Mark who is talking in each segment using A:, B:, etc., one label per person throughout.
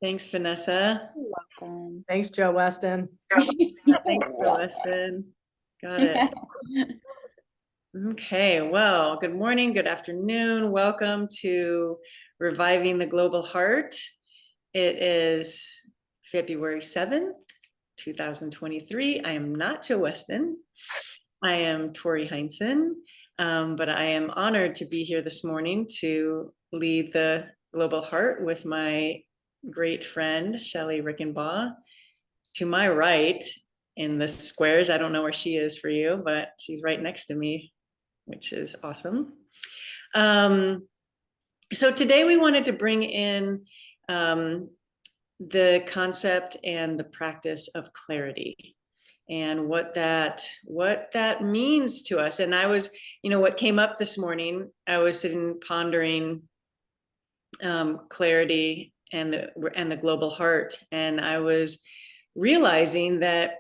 A: Thanks, Vanessa.
B: You're welcome.
C: Thanks, Joe Weston.
A: Thanks, Joe Weston. Got it. Okay, well, good morning, good afternoon. Welcome to Reviving the Global Heart. It is February 7th, 2023. I am not Joe Weston. I am Tori Hindson, but I am honored to be here this morning to lead the Global Heart with my great friend, Shelly Reichenbach. To my right in the squares, I don't know where she is for you, but she's right next to me, which is awesome. So today we wanted to bring in the concept and the practice of clarity and what that means to us. And I was, what came up this morning, I was sitting pondering clarity and the global heart, and I was realizing that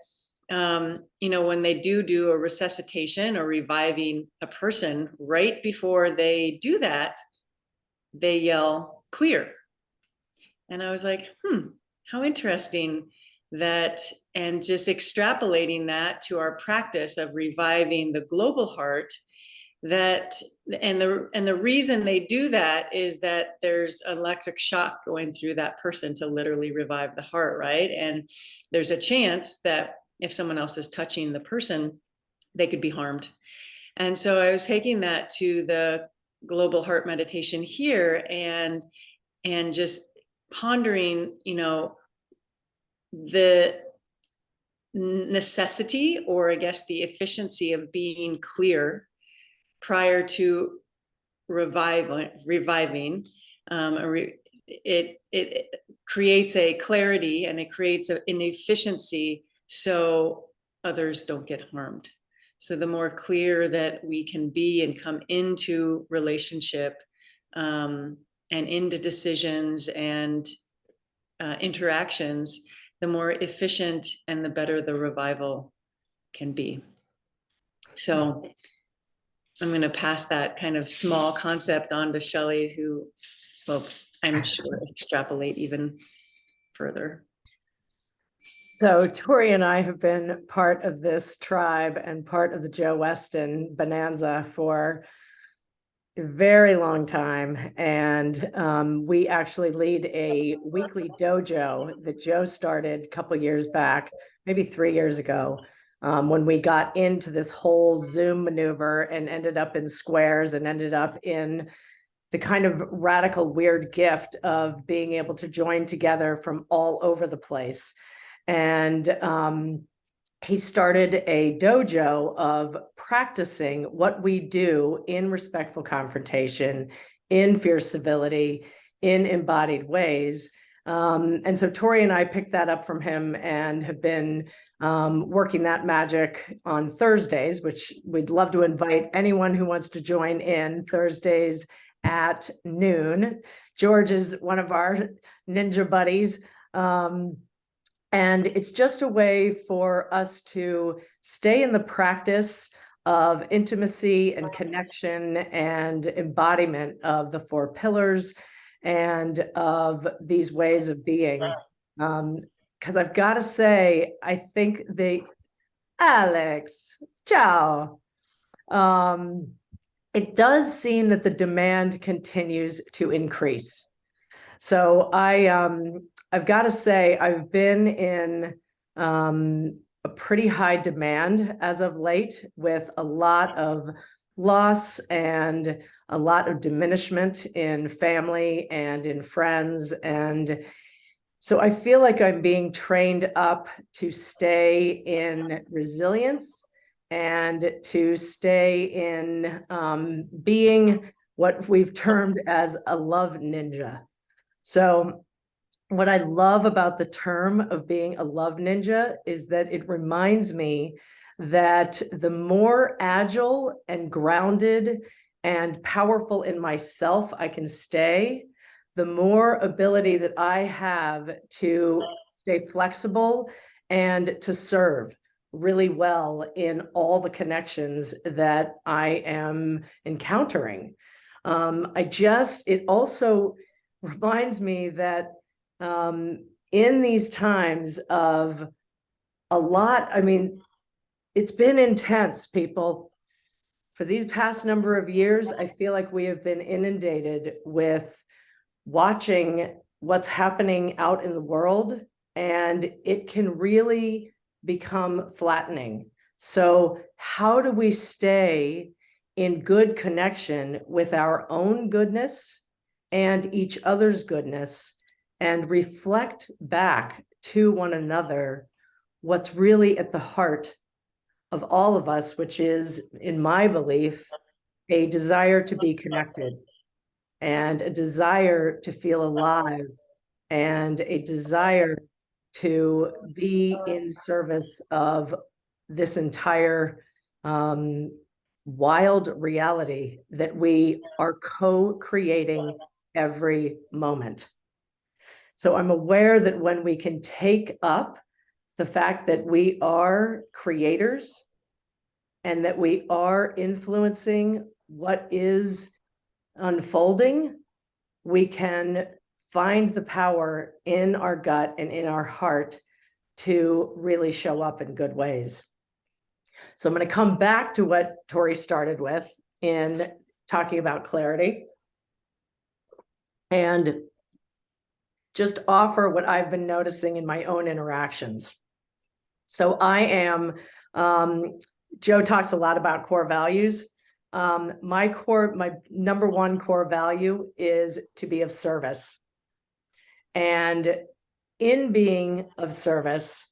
A: when they do a resuscitation or reviving a person, right before they do that, they yell clear. And I was like, how interesting that, and just extrapolating that to our practice of reviving the global heart, that and the reason they do that is that there's electric shock going through that person to literally revive the heart, right? And there's a chance that if someone else is touching the person, they could be harmed. And so I was taking that to the global heart meditation here and just pondering, the necessity, or I guess the efficiency of being clear prior to reviving. It creates a clarity and it creates an efficiency so others don't get harmed. So the more clear that we can be and come into relationship and into decisions and interactions, the more efficient and the better the revival can be. So I'm going to pass that kind of small concept on to Shelly, who will, I'm sure, extrapolate even further.
C: So Tori and I have been part of this tribe and part of the Joe Weston Bonanza for a very long time. And we actually lead a weekly dojo that Joe started a couple years back, maybe 3 years ago. When we got into this whole Zoom maneuver and ended up in squares and ended up in the kind of radical, weird gift of being able to join together from all over the place. And he started a dojo of practicing what we do in respectful confrontation, in fierce civility, in embodied ways. And so Tori and I picked that up from him and have been working that magic on Thursdays, which we'd love to invite anyone who wants to join in Thursdays at noon. George is one of our ninja buddies. And it's just a way for us to stay in the practice of intimacy and connection and embodiment of the 4 pillars and of these ways of being. Because I've got to say, I think Alex, ciao. It does seem that the demand continues to increase. So I've got to say, I've been in a pretty high demand as of late, with a lot of loss and a lot of diminishment in family and in friends. And so I feel like I'm being trained up to stay in resilience and to stay in being what we've termed as a love ninja. So what I love about the term of being a love ninja is that it reminds me that the more agile and grounded and powerful in myself I can stay, the more ability that I have to stay flexible and to serve really well in all the connections that I am encountering. It also reminds me that in these times of a lot, I mean, it's been intense, people. For these past number of years, I feel like we have been inundated with watching what's happening out in the world, and it can really become flattening. So how do we stay in good connection with our own goodness and each other's goodness, and reflect back to one another what's really at the heart of all of us, which is, in my belief, a desire to be connected and a desire to feel alive and a desire to be in service of this entire wild reality that we are co-creating every moment. So I'm aware that when we can take up the fact that we are creators and that we are influencing what is unfolding, we can find the power in our gut and in our heart to really show up in good ways. So I'm going to come back to what Tori started with in talking about clarity, and just offer what I've been noticing in my own interactions. So I am, Joe talks a lot about core values. My number one core value is to be of service. And in being of service,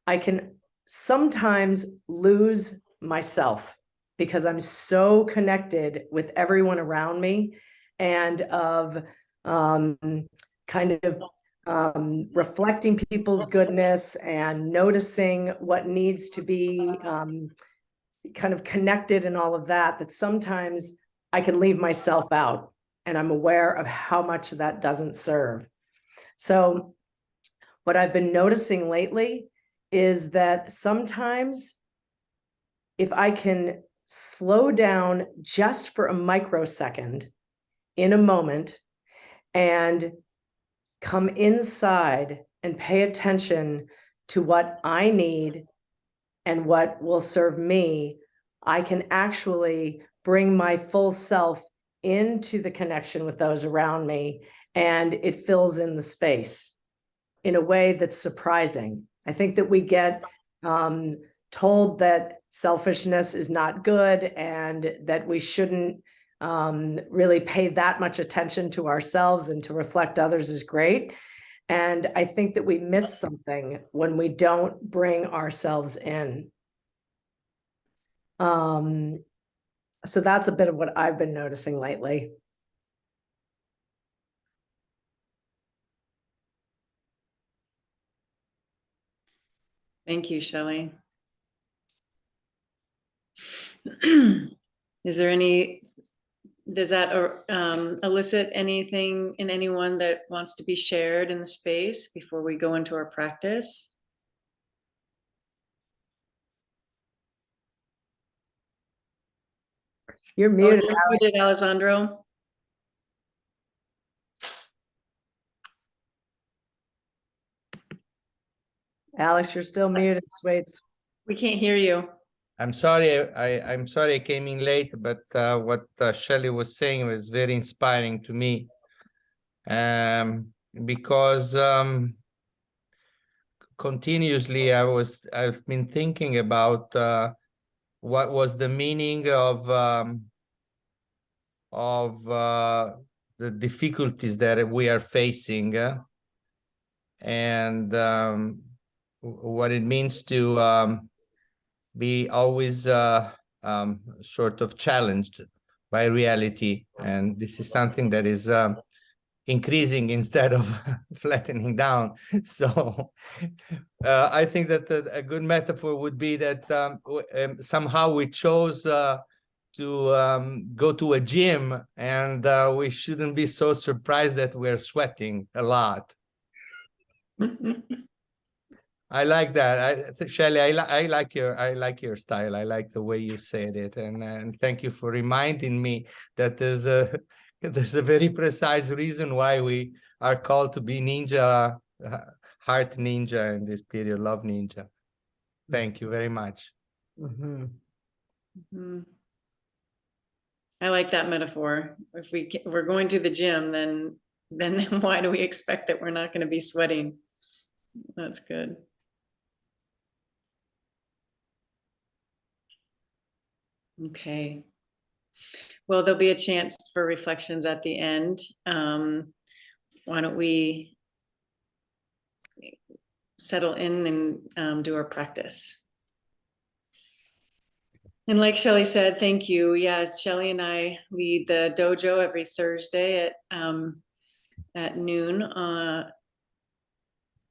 C: I can sometimes lose myself because I'm so connected with everyone around me, and of kind of reflecting people's goodness and noticing what needs to be kind of connected and all of that, that sometimes I can leave myself out, and I'm aware of how much that doesn't serve. So what I've been noticing lately is that sometimes if I can slow down just for a microsecond in a moment and come inside and pay attention to what I need and what will serve me, I can actually bring my full self into the connection with those around me, and it fills in the space in a way that's surprising. I think that we get told that selfishness is not good and that we shouldn't really pay that much attention to ourselves, and to reflect others is great. And I think that we miss something when we don't bring ourselves in. So that's a bit of what I've been noticing lately.
A: Thank you, Shelly. Is there does that elicit anything in anyone that wants to be shared in the space before we go into our practice?
C: You're muted,
A: you're muted, Alessandro.
C: Alex, you're still muted, Swaits.
A: We can't hear you.
B: I'm sorry, I'm sorry I came in late, but what Shelly was saying was very inspiring to me, because continuously I've been thinking about what was the meaning of the difficulties that we are facing, and what it means to be always sort of challenged by reality. And this is something that is increasing instead of flattening down. So I think that a good metaphor would be that somehow we chose to go to a gym, and we shouldn't be so surprised that we're sweating a lot. I like that, Shelly. I like your style. I like the way you said it, and thank you for reminding me that there's there's a very precise reason why we are called to be ninja, heart ninja in this period, love ninja. Thank you very much.
C: Mhm.
A: Mhm. I like that metaphor. If we're going to the gym, then why do we expect that we're not going to be sweating? That's good. Okay. Well, there'll be a chance for reflections at the end. Why don't we settle in and do our practice? And like Shelly said, thank you. Yeah, Shelly and I lead the dojo every Thursday at noon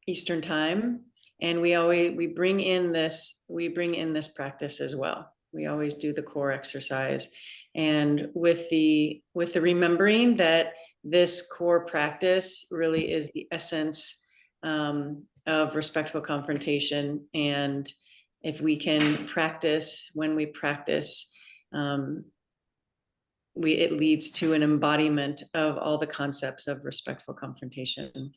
A: Eastern time, and we bring in this practice as well. We always do the core exercise, and with the remembering that this core practice really is the essence of respectful confrontation. And if we can practice, when we practice, it leads to an embodiment of all the concepts of respectful confrontation.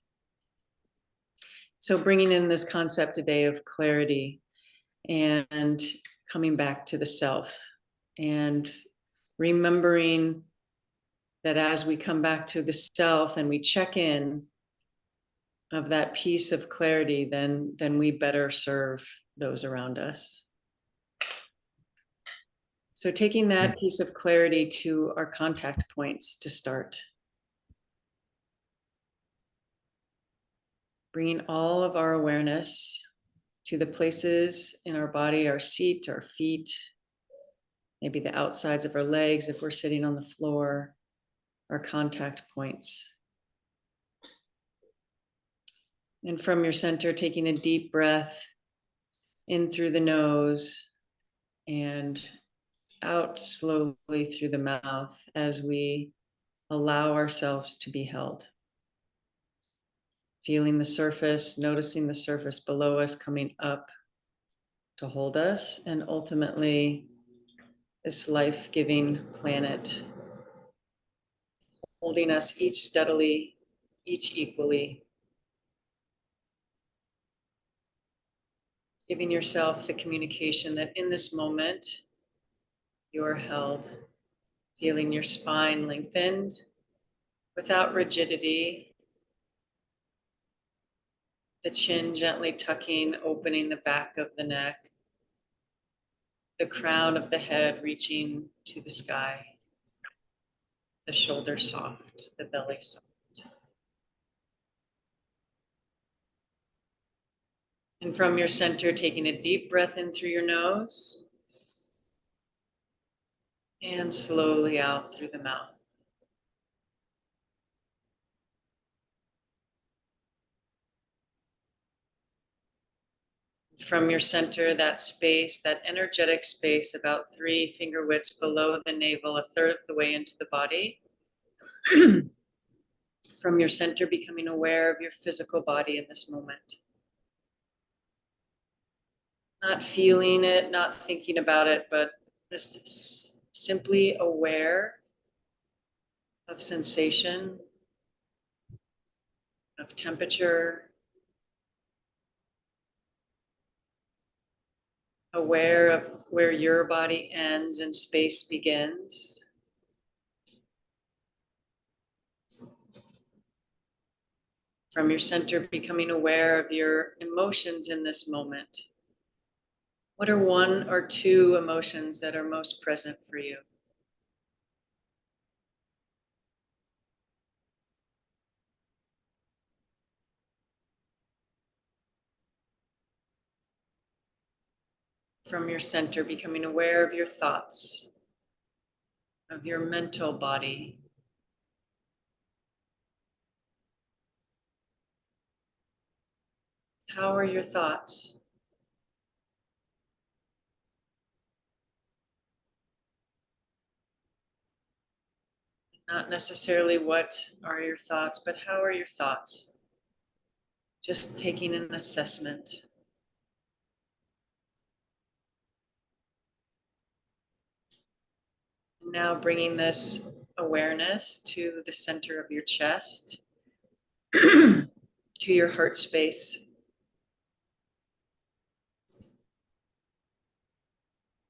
A: So bringing in this concept today of clarity and coming back to the self, and remembering that as we come back to the self and we check in of that piece of clarity, then we better serve those around us. So taking that piece of clarity to our contact points to start. Bringing all of our awareness to the places in our body, our seat, our feet, maybe the outsides of our legs if we're sitting on the floor, our contact points. And from your center, taking a deep breath in through the nose and out slowly through the mouth as we allow ourselves to be held. Feeling the surface, noticing the surface below us coming up to hold us, and ultimately this life-giving planet holding us each steadily, each equally. Giving yourself the communication that in this moment you're held, feeling your spine lengthened without rigidity, the chin gently tucking, opening the back of the neck, the crown of the head reaching to the sky, the shoulders soft, the belly soft. And from your center, taking a deep breath in through your nose and slowly out through the mouth. From your center, that space, that energetic space, about 3 finger widths below the navel, a third of the way into the body. From your center, becoming aware of your physical body in this moment. Not feeling it, not thinking about it, but just simply aware of sensation, of temperature, aware of where your body ends and space begins. From your center, becoming aware of your emotions in this moment. What are 1 or 2 emotions that are most present for you? From your center, becoming aware of your thoughts, of your mental body. How are your thoughts? Not necessarily what are your thoughts, but how are your thoughts? Just taking an assessment. Now bringing this awareness to the center of your chest, to your heart space.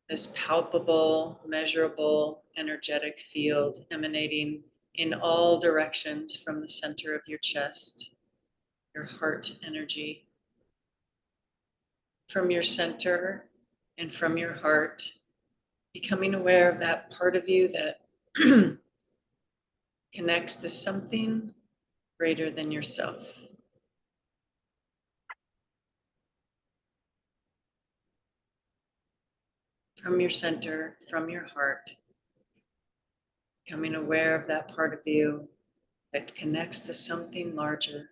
A: This palpable, measurable, energetic field emanating in all directions from the center of your chest, your heart energy. From your center and from your heart, becoming aware of that part of you that connects to something greater than yourself. From your center, from your heart, becoming aware of that part of you that connects to something larger.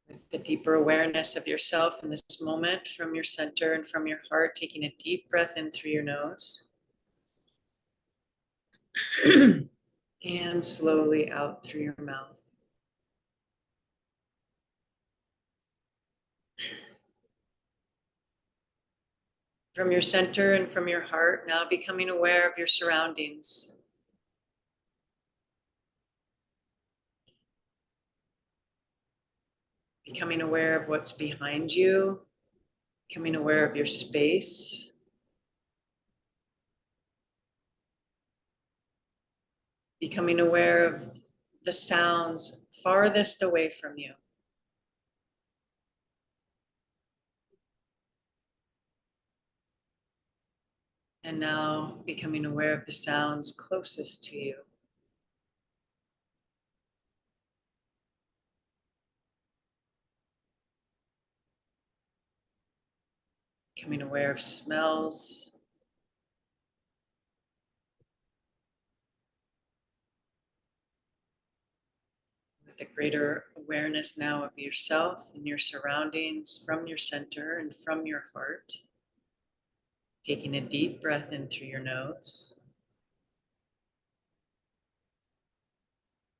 A: With the deeper awareness of yourself in this moment, from your center and from your heart, taking a deep breath in through your nose. And slowly out through your mouth. From your center and from your heart, now becoming aware of your surroundings. Becoming aware of what's behind you, becoming aware of your space. Becoming aware of the sounds farthest away from you. And now becoming aware of the sounds closest to you. Becoming aware of smells. With a greater awareness now of yourself and your surroundings from your center and from your heart. Taking a deep breath in through your nose.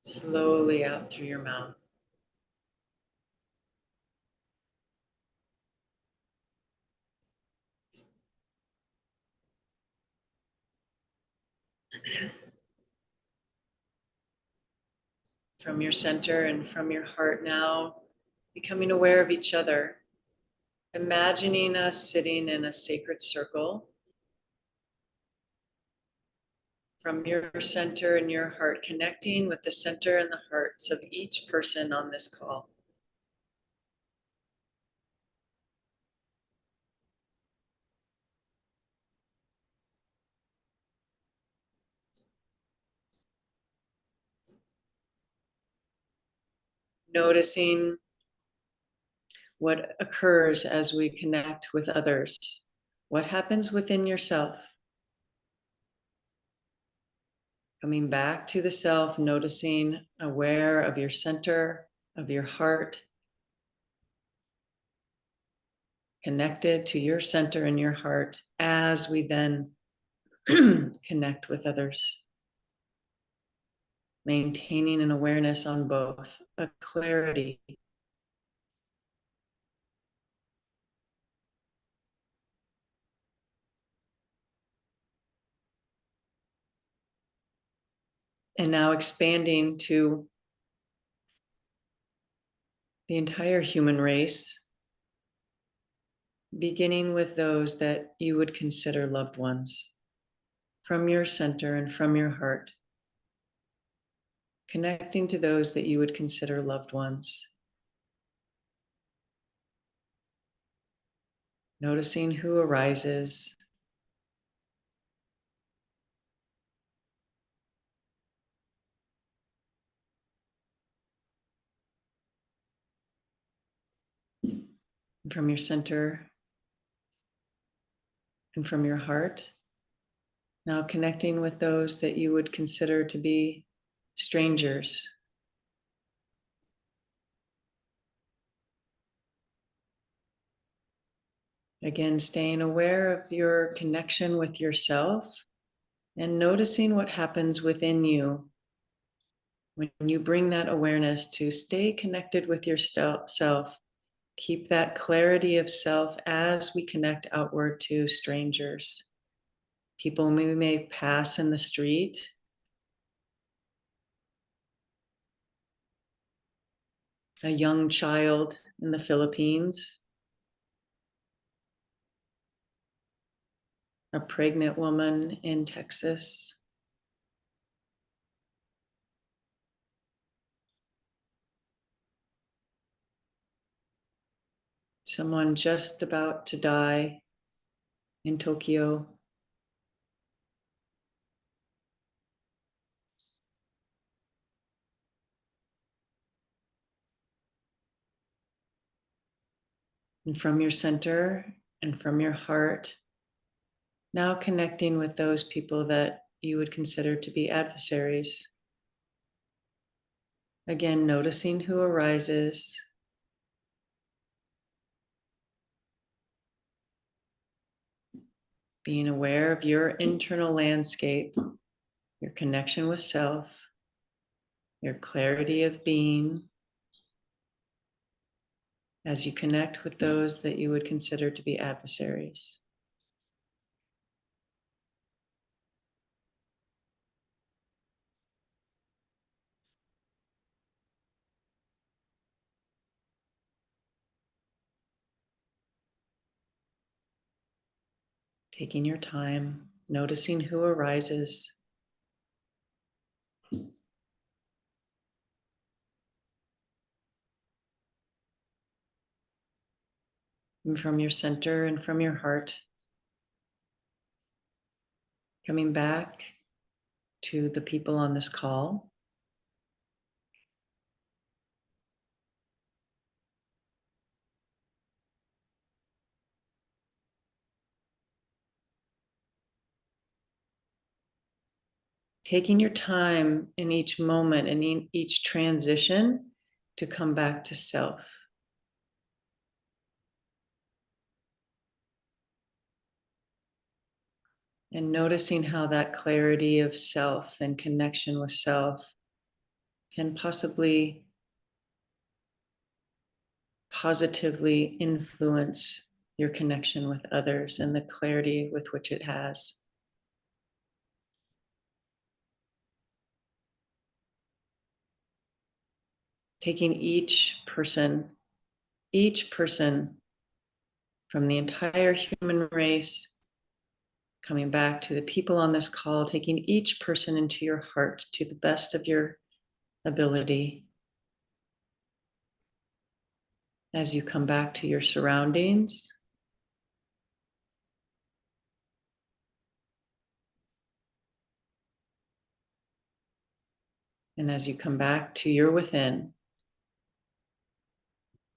A: Slowly out through your mouth. From your center and from your heart now, becoming aware of each other. Imagining us sitting in a sacred circle. From your center and your heart, connecting with the center and the hearts of each person on this call. Noticing what occurs as we connect with others. What happens within yourself? Coming back to the self, noticing, aware of your center, of your heart, connected to your center and your heart as we then connect with others. Maintaining an awareness on both, a clarity. And now expanding to the entire human race, beginning with those that you would consider loved ones, from your center and from your heart, connecting to those that you would consider loved ones, noticing who arises, from your center and from your heart. Now connecting with those that you would consider to be strangers. Again, staying aware of your connection with yourself and noticing what happens within you When you bring that awareness to stay connected with yourself, keep that clarity of self as we connect outward to strangers, people we may pass in the street, a young child in the Philippines, a pregnant woman in Texas. Someone just about to die in Tokyo. And from your center and from your heart, now connecting with those people that you would consider to be adversaries. Again, noticing who arises. Being aware of your internal landscape, your connection with self, your clarity of being, as you connect with those that you would consider to be adversaries. Taking your time, noticing who arises. And from your center and from your heart, coming back to the people on this call. Taking your time in each moment and in each transition to come back to self. And noticing how that clarity of self and connection with self can possibly positively influence your connection with others and the clarity with which it has. Taking each person from the entire human race, coming back to the people on this call, taking each person into your heart to the best of your ability. As you come back to your surroundings, and as you come back to your within,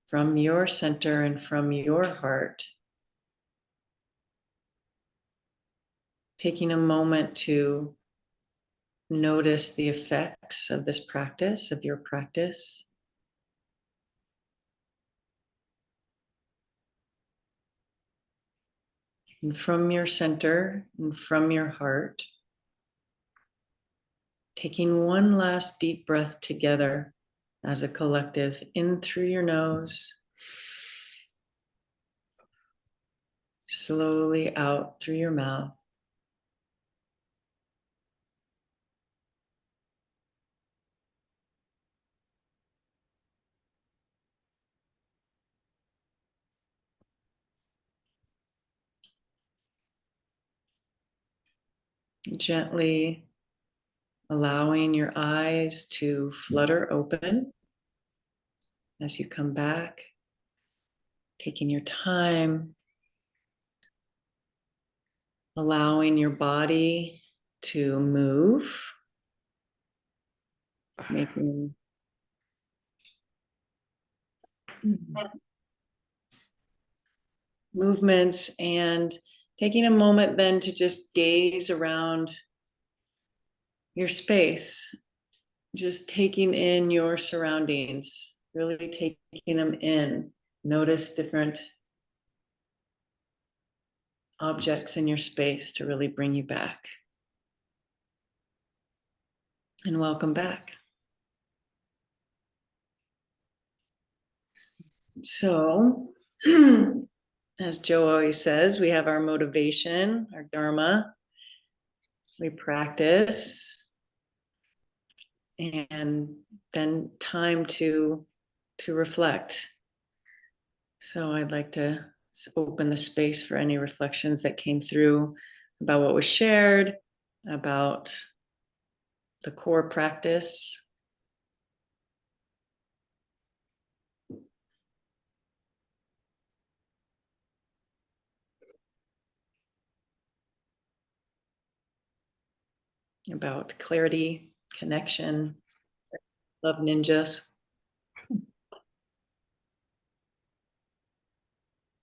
A: from your center and from your heart, taking a moment to notice the effects of this practice, of your practice. And from your center and from your heart, taking one last deep breath together as a collective, in through your nose, slowly out through your mouth. Gently allowing your eyes to flutter open as you come back, taking your time, allowing your body to move, making movements, and taking a moment then to just gaze around your space, just taking in your surroundings, really taking them in. Notice different objects in your space to really bring you back. And welcome back. So, as Joe always says, we have our motivation, our dharma. We practice, and then time to reflect. So I'd like to open the space for any reflections that came through about what was shared, about the core practice. About clarity, connection, love ninjas.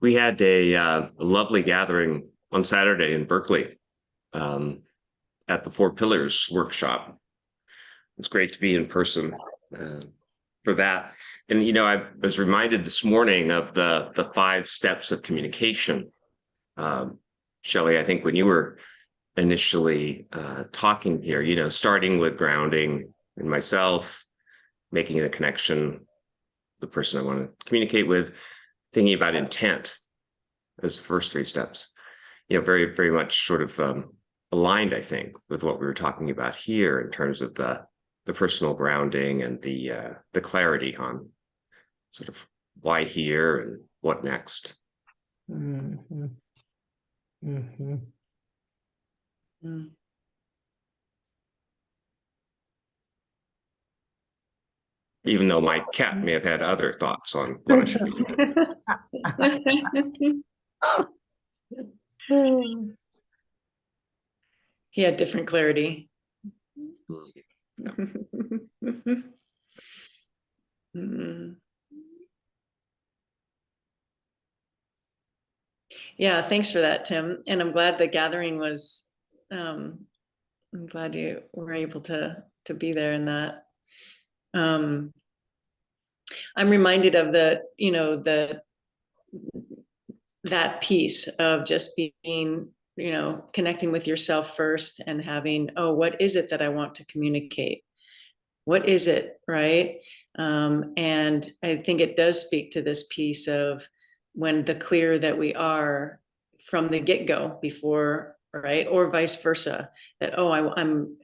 D: We had a lovely gathering on Saturday in Berkeley at the Four Pillars workshop. It's great to be in person for that. And, you know, I was reminded this morning of the 5 steps of communication. Shelly, I think when you were initially talking here, you know, starting with grounding in myself, making a connection, the person I want to communicate with, thinking about intent as the first 3 steps, you know, very, very much sort of aligned, I think, with what we were talking about here in terms of the personal grounding and the clarity on sort of why here and what next.
C: Mm-hmm. Mm-hmm.
A: Mm.
D: Even though my cat may have had other thoughts on what I should be thinking.
A: He had different clarity. Mm. Yeah, thanks for that, Tim. And I'm glad the gathering was, I'm glad you were able to be there in that. I'm reminded of the, you know, that piece of just being, you know, connecting with yourself first and having, oh, what is it that I want to communicate? What is it, right? And I think it does speak to this piece of when the clear that we are from the get-go before, right? Or vice versa, that, oh,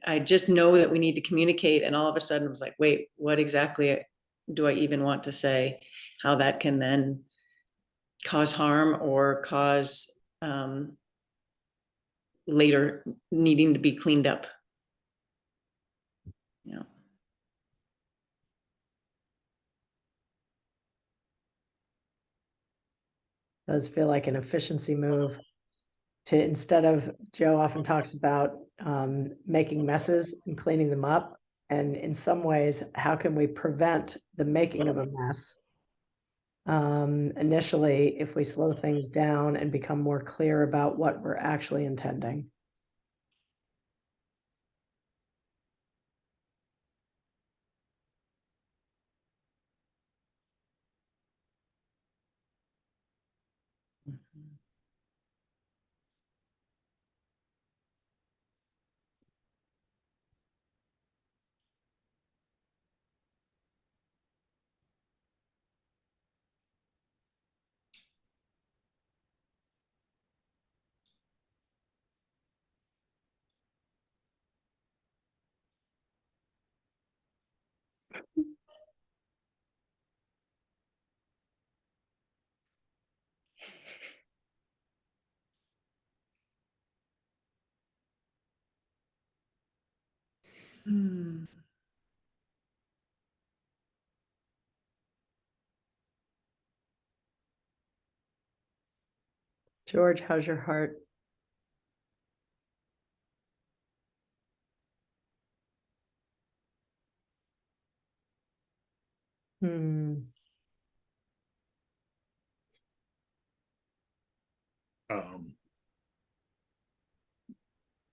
A: I just know that we need to communicate. And all of a sudden it was like, wait, what exactly do I even want to say? How that can then cause harm or cause later needing to be cleaned up. Yeah.
C: Does feel like an efficiency move to, instead of, Joe often talks about making messes and cleaning them up. And in some ways, how can we prevent the making of a mess? Initially, if we slow things down and become more clear about what we're actually intending.
A: Hmm.
C: George, how's your heart?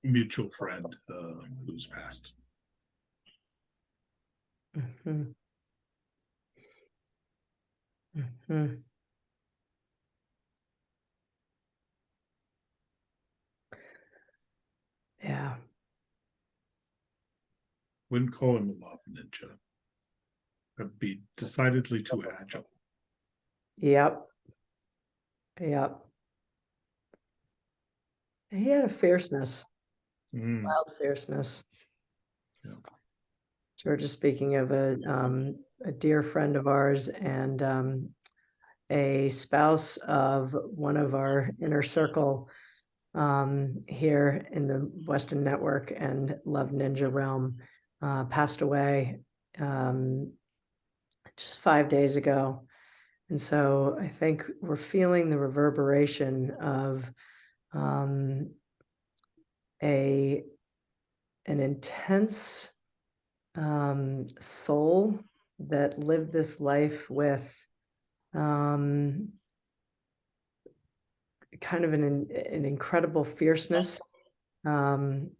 E: Mutual friend who's passed.
C: Mm-hmm. Mm-hmm. Yeah.
E: Wouldn't call him a love ninja. That'd be decidedly too agile.
C: Yep. Yep. He had a fierceness,
E: Mm,
C: wild fierceness.
E: yeah.
C: George is speaking of a dear friend of ours and a spouse of one of our inner circle here in the Western Network and Love Ninja realm, passed away just 5 days ago. And so I think we're feeling the reverberation of an intense soul that lived this life with kind of an incredible fierceness, and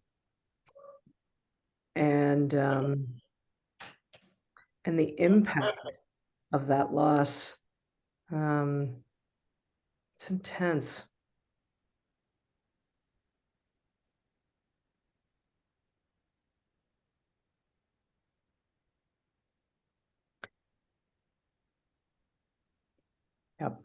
C: the impact of that loss, it's intense. Yep.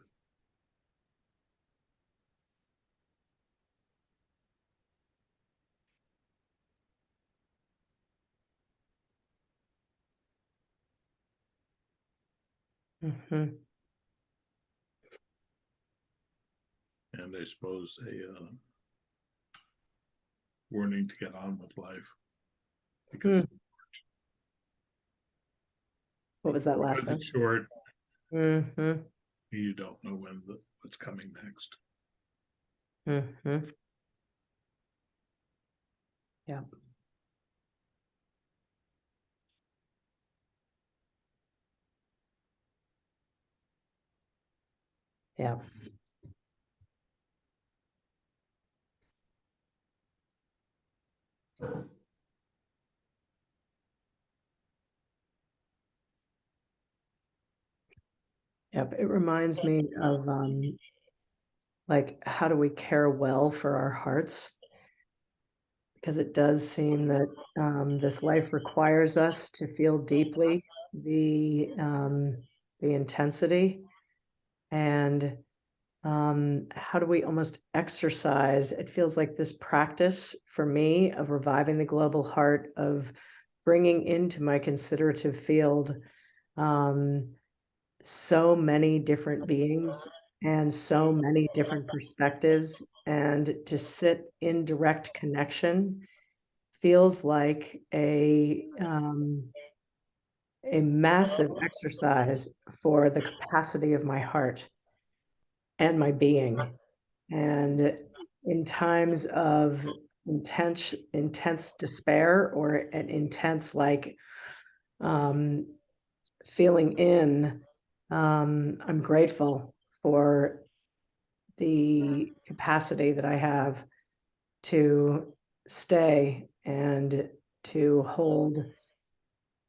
C: Mm-hmm.
E: And I suppose a warning to get on with life, because
C: What was that last
E: because
C: thing?
E: it's short,
C: Mm-hmm.
E: you don't know what's coming next.
C: Mm-hmm. Yeah. Yeah. Yep. It reminds me of like, how do we care well for our hearts? Because it does seem that this life requires us to feel deeply the intensity, and how do we almost exercise? It feels like this practice for me of reviving the global heart, of bringing into my considerative field so many different beings and so many different perspectives, and to sit in direct connection feels like a massive exercise for the capacity of my heart and my being. And in times of intense despair, or an intense like feeling in, I'm grateful for the capacity that I have to stay and to hold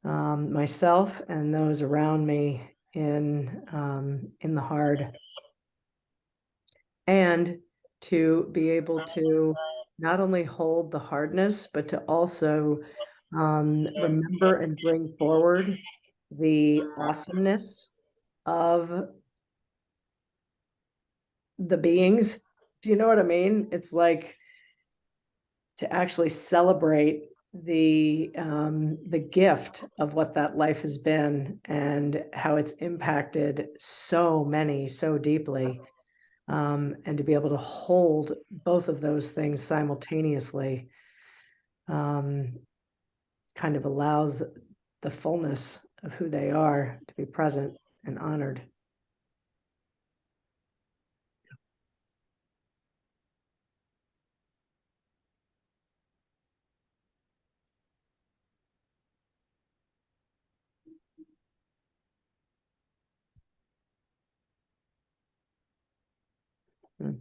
C: myself and those around me in the hard, and to be able to not only hold the hardness, but to also remember and bring forward the awesomeness of the beings. Do you know what I mean? It's like to actually celebrate the gift of what that life has been and how it's impacted so many so deeply, and to be able to hold both of those things simultaneously kind of allows the fullness of who they are to be present and honored. Mm.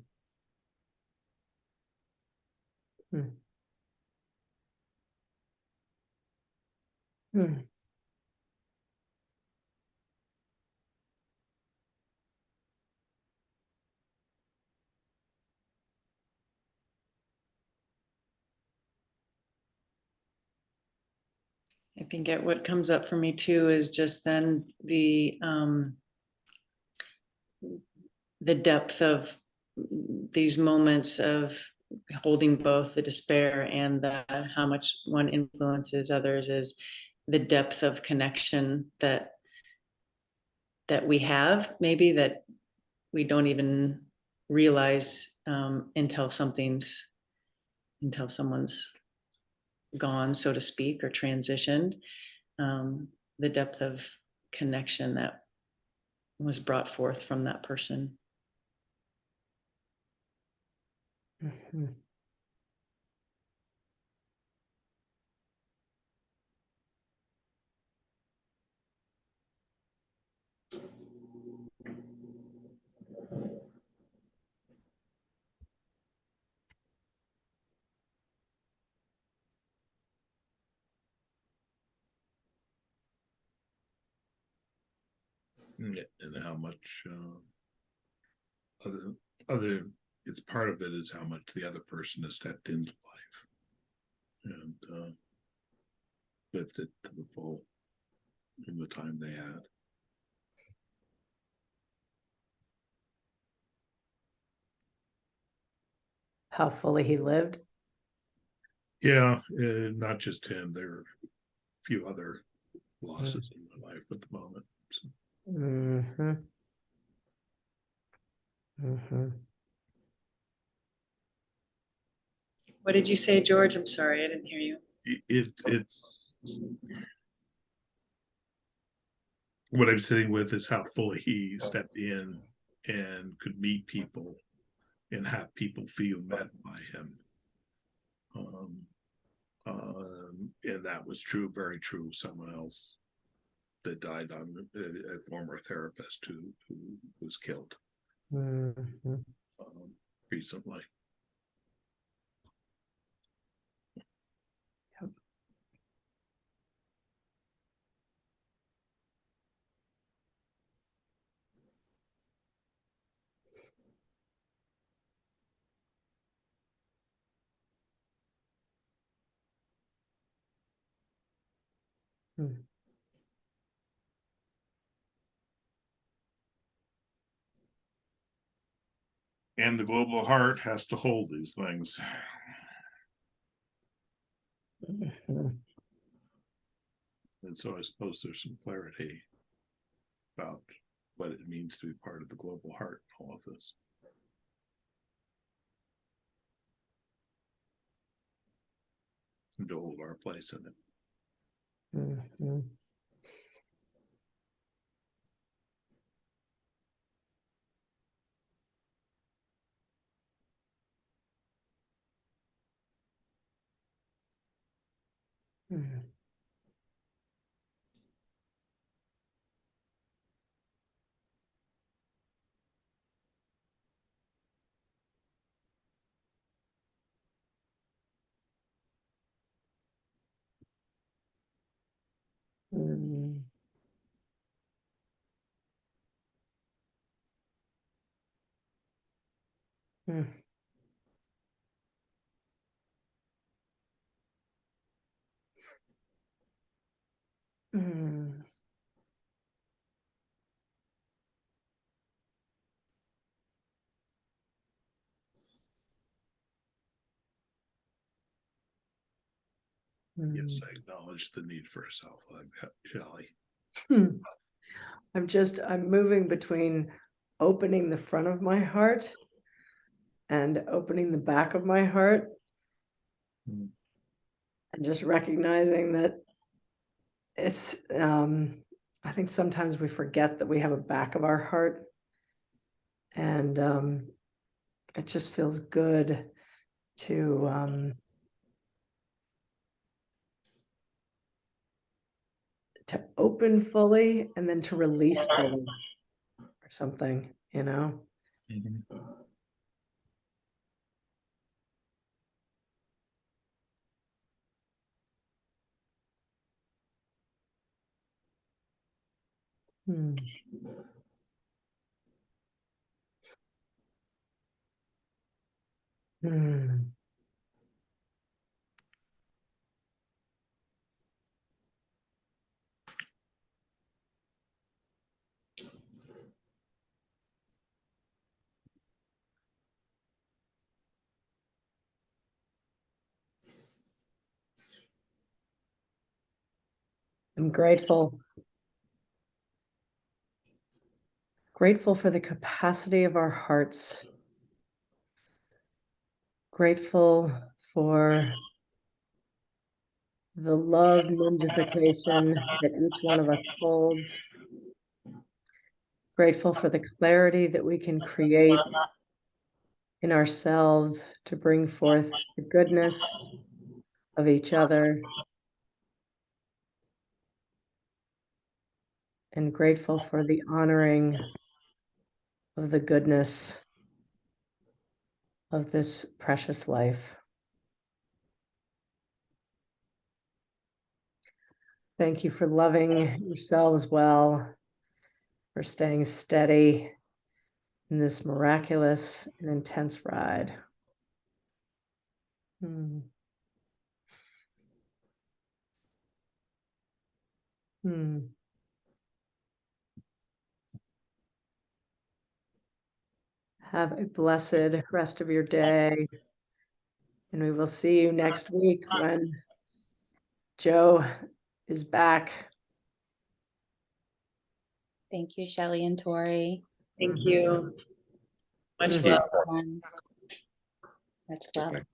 C: Mm. Mm.
A: I think what comes up for me too is just then the the depth of these moments of holding both the despair and the how much one influences others is the depth of connection that we have, maybe that we don't even realize until someone's gone, so to speak, or transitioned. The depth of connection that was brought forth from that person.
C: Mhm.
E: And how much other it's part of it is how much the other person has stepped into life and lived it to the full in the time they had.
C: How fully he lived.
E: Yeah, not just him. There are a few other losses in my life at the moment. So.
C: Mm-hmm. Mm-hmm.
A: What did you say, George? I'm sorry, I didn't hear you.
E: It's what I'm sitting with is how fully he stepped in and could meet people and have people feel met by him. And that was true, very true of someone else that died on a former therapist who was killed
C: Mm-hmm.
E: recently.
C: Yep. Mm.
E: And the global heart has to hold these things.
C: Mm-hmm.
E: And so I suppose there's some clarity about what it means to be part of the global heart in all of this. And to hold our place in it.
C: Mm-hmm. Mm-hmm. Mm-hmm. Mm. Mm.
E: Yes,
C: Mm.
E: I acknowledge the need for a self-love, Shelly.
C: Hmm. I'm moving between opening the front of my heart and opening the back of my heart.
E: Mm.
C: And just recognizing that it's I think sometimes we forget that we have a back of our heart, and it just feels good to open fully and then to release fully or something, you know.
E: Mm-hmm.
C: Hmm. Hmm. I'm grateful. Grateful for the capacity of our hearts. Grateful for the love ninjification that each one of us holds. Grateful for the clarity that we can create in ourselves to bring forth the goodness of each other. And grateful for the honoring of the goodness of this precious life. Thank you for loving yourselves well, for staying steady in this miraculous and intense ride. Hmm. Hmm. Have a blessed rest of your day. And we will see you next week when Joe is back.
F: Thank you, Shelly and Tori.
A: Thank you. Much
C: Mhm.
A: love.
F: Everyone. Much love.